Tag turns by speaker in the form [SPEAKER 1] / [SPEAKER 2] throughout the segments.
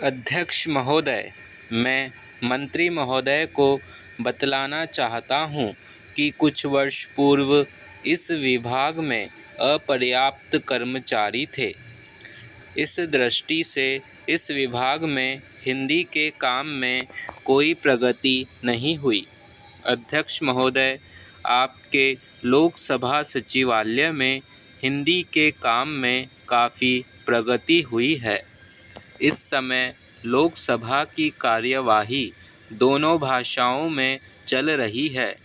[SPEAKER 1] अध्यक्ष महोदय, मैं मंत्री महोदय को बतलाना चाहता हूँ कि कुछ वर्ष पूर्व इस विभाग में अपर्याप्त कर्मचारी थे। इस दृष्टि से इस विभाग में हिंदी के काम में कोई प्रगति नहीं हुई। अध्यक्ष महोदय, आपके लोकसभा सचिवालय में हिंदी के काम में काफ़ी प्रगति हुई है। इस समय लोकसभा की कार्यवाही दोनों भाषाओं में चल रही है,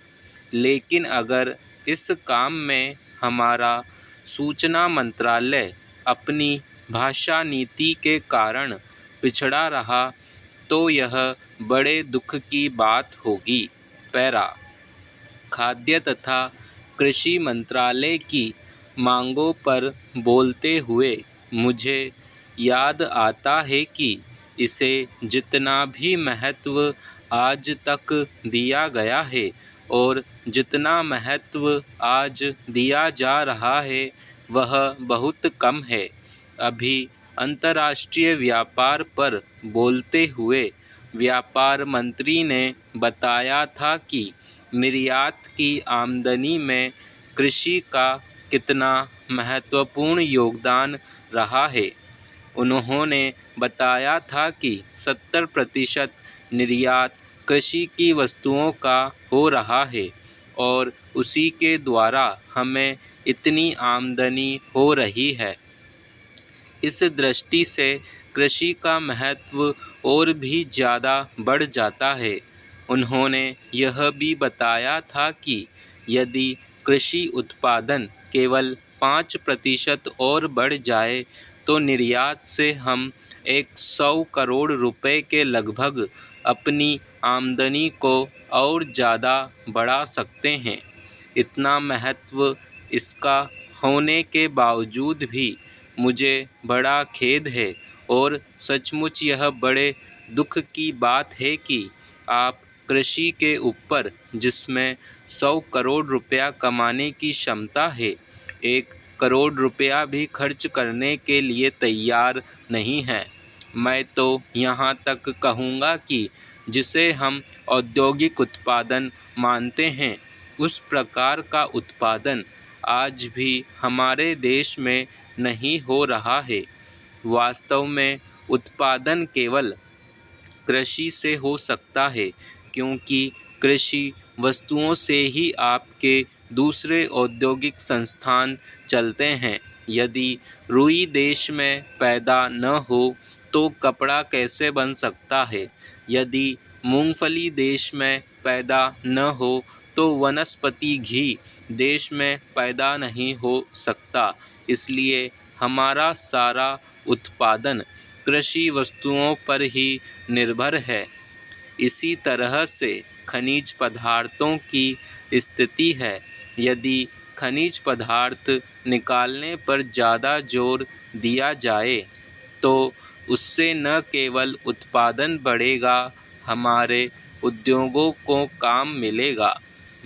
[SPEAKER 1] लेकिन अगर इस काम में हमारा सूचना मंत्रालय अपनी भाषा नीति के कारण पिछड़ा रहा तो यह बड़े दुख की बात होगी। पैरा। खाद्य तथा कृषि मंत्रालय की मांगों पर बोलते हुए मुझे याद आता है कि इसे जितना भी महत्व आज तक दिया गया है और जितना महत्व आज दिया जा रहा है वह बहुत कम है। अभी अंतर्राष्ट्रीय व्यापार पर बोलते हुए व्यापार मंत्री ने बताया था कि निर्यात की आमदनी में कृषि का कितना महत्वपूर्ण योगदान रहा है। उन्होंने बताया था कि 70% निर्यात कृषि की वस्तुओं का हो रहा है और उसी के द्वारा हमें इतनी आमदनी हो रही है। इस दृष्टि से कृषि का महत्व और भी ज़्यादा बढ़ जाता है। उन्होंने यह भी बताया था कि यदि कृषि उत्पादन केवल 5% और बढ़ जाए तो निर्यात से हम 100 करोड़ रुपए के लगभग अपनी आमदनी को और ज़्यादा बढ़ा सकते हैं। इतना महत्व इसका होने के बावजूद भी मुझे बड़ा खेद है और सचमुच यह बड़े दुख की बात है कि आप कृषि के ऊपर जिसमें 100 करोड़ रुपया कमाने की क्षमता है, 1 करोड़ रुपया भी खर्च करने के लिए तैयार नहीं हैं। मैं तो यहाँ तक कहूँगा कि जिसे हम औद्योगिक उत्पादन मानते हैं, उस प्रकार का उत्पादन आज भी हमारे देश में नहीं हो रहा है। वास्तव में उत्पादन केवल कृषि से हो सकता है, क्योंकि कृषि वस्तुओं से ही आपके दूसरे औद्योगिक संस्थान चलते हैं। यदि रुई देश में पैदा न हो तो कपड़ा कैसे बन सकता है? यदि मूंगफली देश में पैदा न हो तो वनस्पति घी देश में पैदा नहीं हो सकता। इसलिए हमारा सारा उत्पादन कृषि वस्तुओं पर ही निर्भर है। इसी तरह से खनिज पदार्थों की स्थिति है। यदि खनिज पदार्थ निकालने पर ज़्यादा जोर दिया जाए तो उससे न केवल उत्पादन बढ़ेगा, हमारे उद्योगों को काम मिलेगा,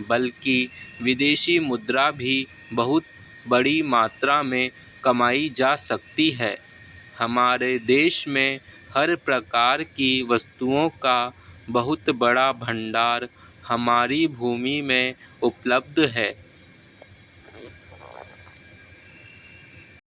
[SPEAKER 1] बल्कि विदेशी मुद्रा भी बहुत बड़ी मात्रा में कमाई जा सकती है। हमारे देश में हर प्रकार की वस्तुओं का बहुत बड़ा भंडार हमारी भूमि में उपलब्ध है।